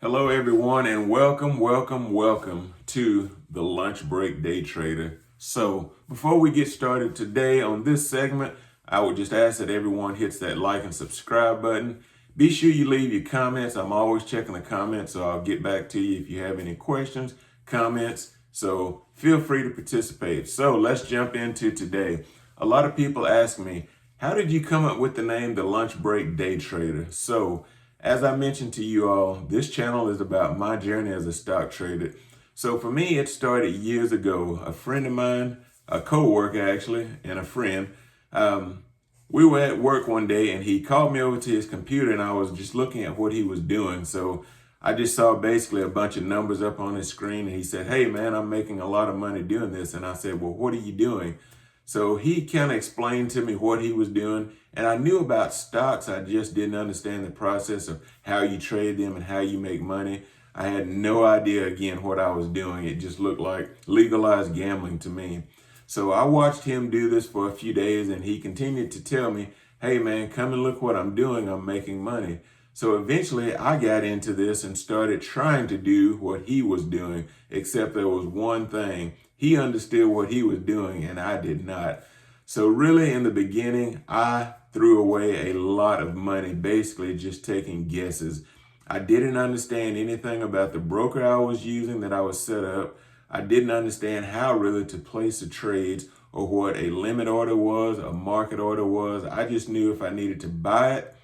Hello, everyone, and welcome to the Lunch Break Day Trader. So, before we get started today on this segment, I would just ask that everyone hits that like and subscribe button. Be sure you leave your comments. I'm always checking the comments, so I'll get back to you if you have any questions, comments. So, feel free to participate. So, let's jump into today. A lot of people ask me, how did you come up with the name the Lunch Break Day Trader? So, as I mentioned to you all, this channel is about my journey as a stock trader. So for me, it started years ago. A friend of mine, a co-worker actually, and a friend, we were at work one day and he called me over to his computer and I was just looking at what he was doing. So I just saw basically a bunch of numbers up on his screen and he said, "Hey man, I'm making a lot of money doing this." And I said, "Well, what are you doing?" So he kind of explained to me what he was doing. And I knew about stocks. I just didn't understand the process of how you trade them and how you make money. I had no idea, again, what I was doing. It just looked like legalized gambling to me. So I watched him do this for a few days and he continued to tell me, "Hey man, come and look what I'm doing. I'm making money." So eventually I got into this and started trying to do what he was doing, except there was one thing. He understood what he was doing and I did not. So really in the beginning, I threw away a lot of money, basically just taking guesses. I didn't understand anything about the broker I was using that I was set up. I didn't understand how really to place the trades or what a limit order was, a market order was. I just knew if I needed to buy it,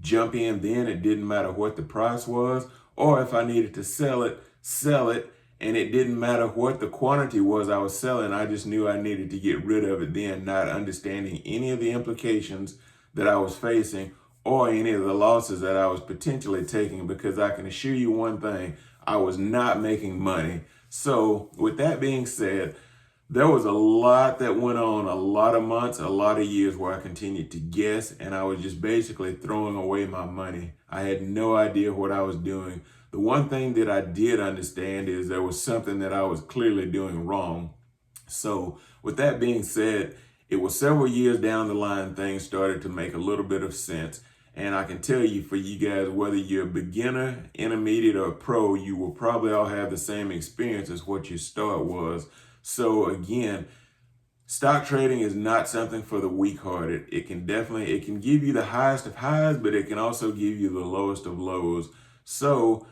jump in then. It didn't matter what the price was, or if I needed to sell it, sell it. And it didn't matter what the quantity was I was selling. I just knew I needed to get rid of it then, not understanding any of the implications that I was facing or any of the losses that I was potentially taking, because I can assure you one thing, I was not making money. So with that being said, there was a lot that went on, a lot of months, a lot of years where I continued to guess and I was just basically throwing away my money. I had no idea what I was doing. The one thing that I did understand is there was something that I was clearly doing wrong. So with that being said, it was several years down the line, things started to make a little bit of sense. And I can tell you, for you guys, whether you're a beginner, intermediate, or a pro, you will probably all have the same experience as what your start was. So again, stock trading is not something for the weak-hearted. It can give you the highest of highs, but it can also give you the lowest of lows. So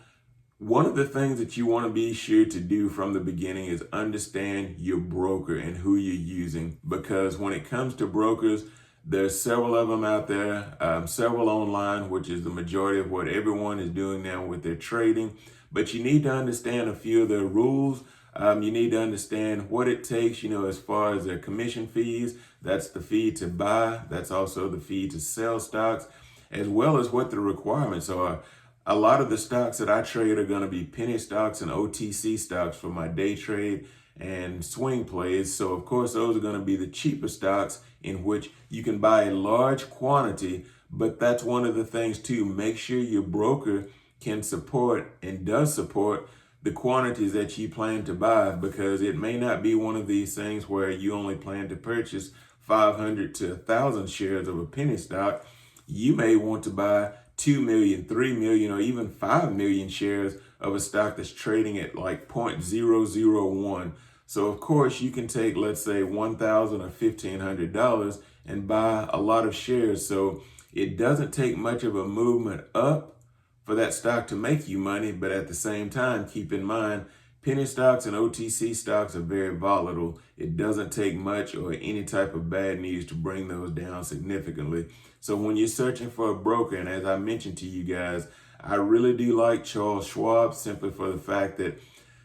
one of the things that you want to be sure to do from the beginning is understand your broker and who you're using, because when it comes to brokers, there's several of them out there, several online, which is the majority of what everyone is doing now with their trading. But you need to understand a few of their rules. You need to understand what it takes, as far as their commission fees. That's the fee to buy. That's also the fee to sell stocks, as well as what the requirements are. A lot of the stocks that I trade are going to be penny stocks and OTC stocks for my day trade and swing plays. So of course, those are going to be the cheaper stocks in which you can buy a large quantity. But that's one of the things too. Make sure your broker can support and does support the quantities that you plan to buy, because it may not be one of these things where you only plan to purchase 500 to 1,000 shares of a penny stock. You may want to buy 2 million, 3 million, or even 5 million shares of a stock that's trading at like 0.001. So of course you can take, let's say, $1,000 or $1,500 and buy a lot of shares. So it doesn't take much of a movement up for that stock to make you money. But at the same time, keep in mind, penny stocks and OTC stocks are very volatile. It doesn't take much or any type of bad news to bring those down significantly. So when you're searching for a broker, and as I mentioned to you guys, I really do like Charles Schwab, simply for the fact that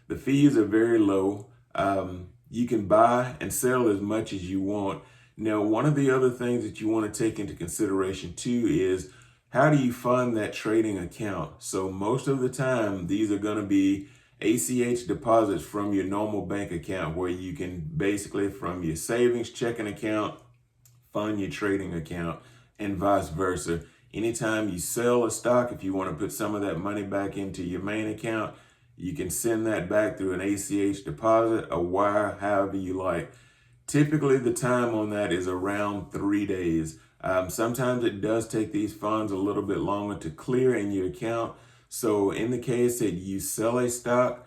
the fees are very low. You can buy and sell as much as you want. Now, one of the other things that you want to take into consideration too is, how do you fund that trading account? So most of the time, these are going to be ACH deposits from your normal bank account, where you can basically, from your savings checking account, fund your trading account, and vice versa. Anytime you sell a stock, if you want to put some of that money back into your main account, you can send that back through an ACH deposit, a wire, however you like. Typically, the time on that is around 3 days. Sometimes it does take these funds a little bit longer to clear in your account. So in the case that you sell a stock,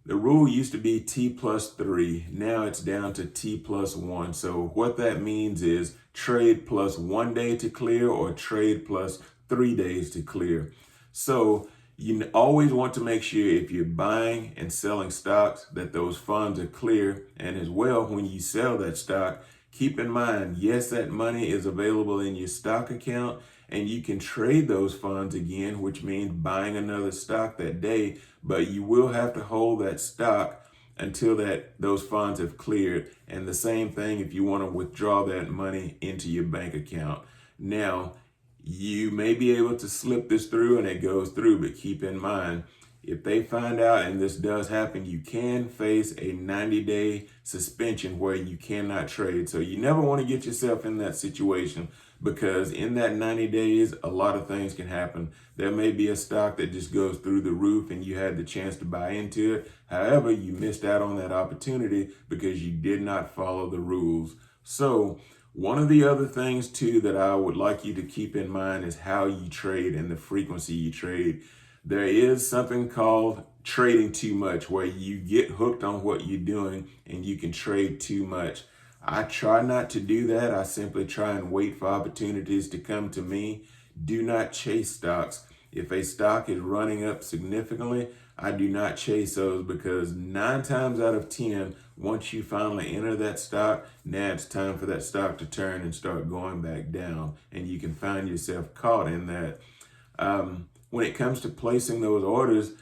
the rule used to be T plus 3. Now it's down to T plus 1. So what that means is trade plus 1 day to clear or trade plus 3 days to clear. So you always want to make sure if you're buying and selling stocks that those funds are clear. And as well, when you sell that stock, keep in mind, yes, that money is available in your stock account and you can trade those funds again, which means buying another stock that day, but you will have to hold that stock until those funds have cleared. And the same thing if you want to withdraw that money into your bank account. Now, you may be able to slip this through and it goes through, but keep in mind, if they find out and this does happen, you can face a 90-day suspension where you cannot trade. So you never want to get yourself in that situation, because in that 90 days, a lot of things can happen. There may be a stock that just goes through the roof and you had the chance to buy into it. However, you missed out on that opportunity because you did not follow the rules. So one of the other things too that I would like you to keep in mind is how you trade and the frequency you trade. There is something called trading too much, where you get hooked on what you're doing and you can trade too much. I try not to do that. I simply try and wait for opportunities to come to me. Do not chase stocks. If a stock is running up significantly, I do not chase those, because 9 times out of 10, once you finally enter that stock, now it's time for that stock to turn and start going back down, and you can find yourself caught in that. When it comes to placing those orders,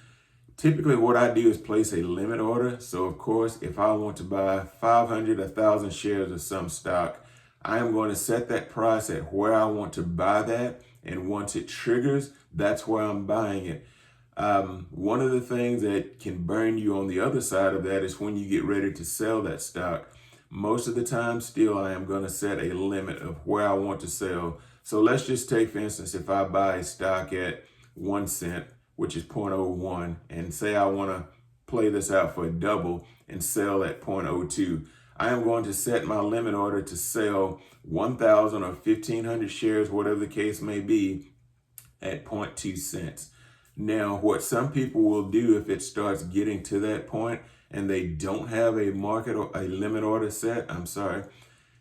typically what I do is place a limit order. So of course, if I want to buy 500, 1,000 shares of some stock, I am going to set that price at where I want to buy that. And once it triggers, that's where I'm buying it. One of the things that can burn you on the other side of that is when you get ready to sell that stock. Most of the time still, I am going to set a limit of where I want to sell. So let's just take, for instance, if I buy a stock at 1 cent, which is 0.01, and say I want to play this out for a double and sell at 0.02. I am going to set my limit order to sell 1,000 or 1,500 shares, whatever the case may be, at 0.2 cents. Now, what some people will do if it starts getting to that point and they don't have a market or a limit order set,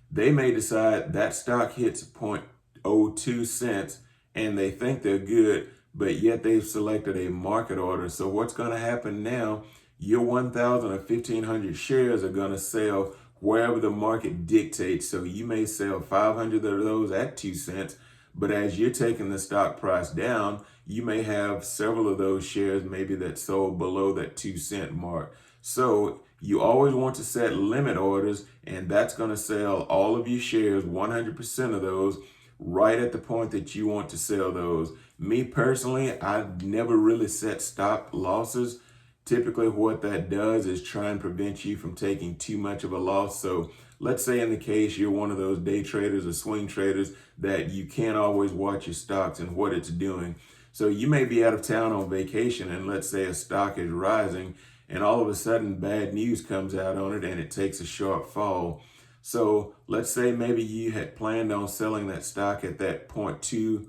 they may decide that stock hits 0.02 cents and they think they're good, but yet they've selected a market order. So what's going to happen now, your 1,000 or 1,500 shares are going to sell wherever the market dictates. So you may sell 500 of those at 2 cents, but as you're taking the stock price down, you may have several of those shares maybe that sold below that 2 cent mark. So you always want to set limit orders, and that's going to sell all of your shares, 100% of those, right at the point that you want to sell those. Me personally, I never really set stop losses. Typically what that does is try and prevent you from taking too much of a loss. So let's say in the case you're one of those day traders or swing traders that you can't always watch your stocks and what it's doing. So you may be out of town on vacation, and let's say a stock is rising and all of a sudden bad news comes out on it and it takes a sharp fall. So let's say maybe you had planned on selling that stock at that 0.2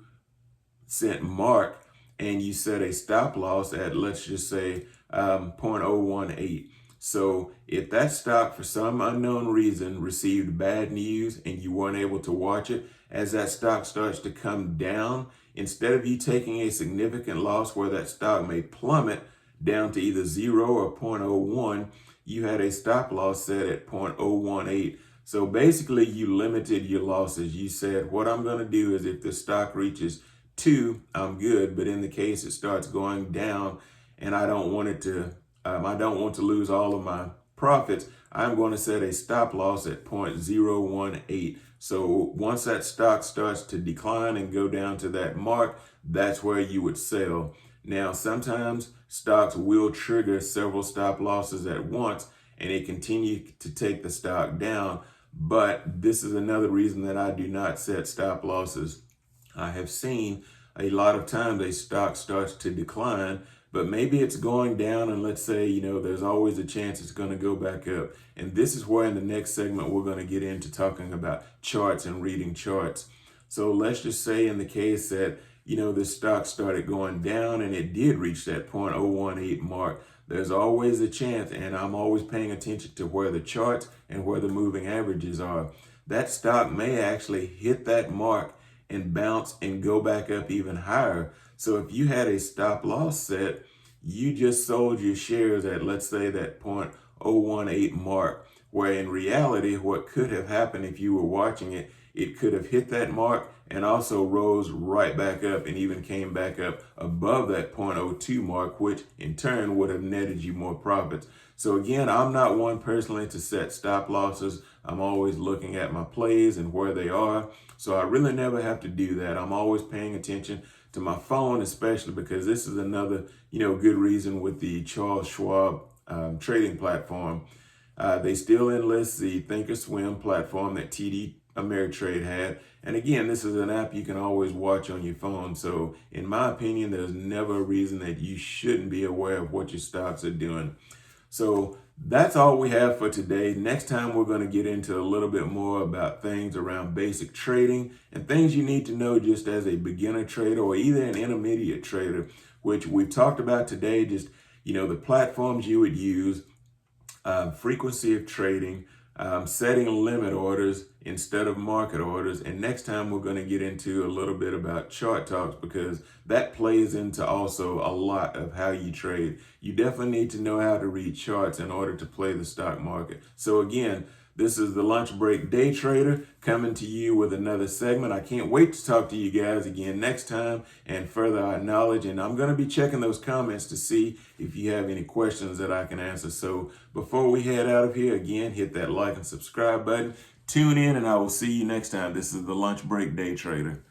cent mark and you set a stop loss at, let's just say, 0.018. So if that stock for some unknown reason received bad news and you weren't able to watch it, as that stock starts to come down, instead of you taking a significant loss where that stock may plummet down to either 0 or 0.01, you had a stop loss set at 0.018. So basically you limited your losses. You said, what I'm going to do is if the stock reaches 2, I'm good. But in the case it starts going down and I don't want to lose all of my profits, I'm going to set a stop loss at 0.018. So once that stock starts to decline and go down to that mark, that's where you would sell. Now, sometimes stocks will trigger several stop losses at once and it continue to take the stock down. But this is another reason that I do not set stop losses. I have seen a lot of times a stock starts to decline, but maybe it's going down and let's say, there's always a chance it's going to go back up. And this is where in the next segment, we're going to get into talking about charts and reading charts. So let's just say in the case that this stock started going down and it did reach that 0.018 mark, there's always a chance, and I'm always paying attention to where the charts and where the moving averages are. That stock may actually hit that mark and bounce and go back up even higher. So if you had a stop loss set, you just sold your shares at, let's say, that 0.018 mark, where in reality, what could have happened if you were watching it, it could have hit that mark and also rose right back up and even came back up above that 0.02 mark, which in turn would have netted you more profits. So again, I'm not one personally to set stop losses. I'm always looking at my plays and where they are. So I really never have to do that. I'm always paying attention to my phone, especially because this is another, good reason with the Charles Schwab trading platform. They still enlist the Thinkorswim platform that TD Ameritrade had. And again, this is an app you can always watch on your phone. So in my opinion, there's never a reason that you shouldn't be aware of what your stocks are doing. So that's all we have for today. Next time, we're going to get into a little bit more about things around basic trading and things you need to know just as a beginner trader or either an intermediate trader, which we've talked about today. Just, the platforms you would use, frequency of trading, setting limit orders instead of market orders. And next time we're going to get into a little bit about chart talks, because that plays into also a lot of how you trade. You definitely need to know how to read charts in order to play the stock market. So again, this is the Lunch Break Day Trader coming to you with another segment. I can't wait to talk to you guys again next time and further our knowledge. And I'm going to be checking those comments to see if you have any questions that I can answer. So before we head out of here, again, hit that like and subscribe button. Tune in and I will see you next time. This is the Lunch Break Day Trader.